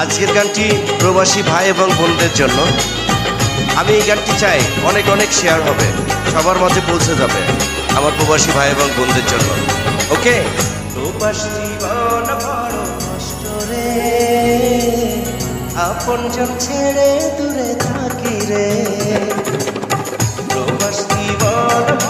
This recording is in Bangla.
আজকের গানটি প্রবাসী ভাই এবং বোনদের জন্য। আমি এই গানটি চাই অনেক অনেক শেয়ার হবে, সবার মাঝে পৌঁছে যাবে, আমার প্রবাসী ভাই এবং বোনদের জন্য। ওকে। প্রবাস জীবন বড় কষ্ট রে, আপনজন ছেড়ে দূরে থাকি রে। প্রবাস জীবন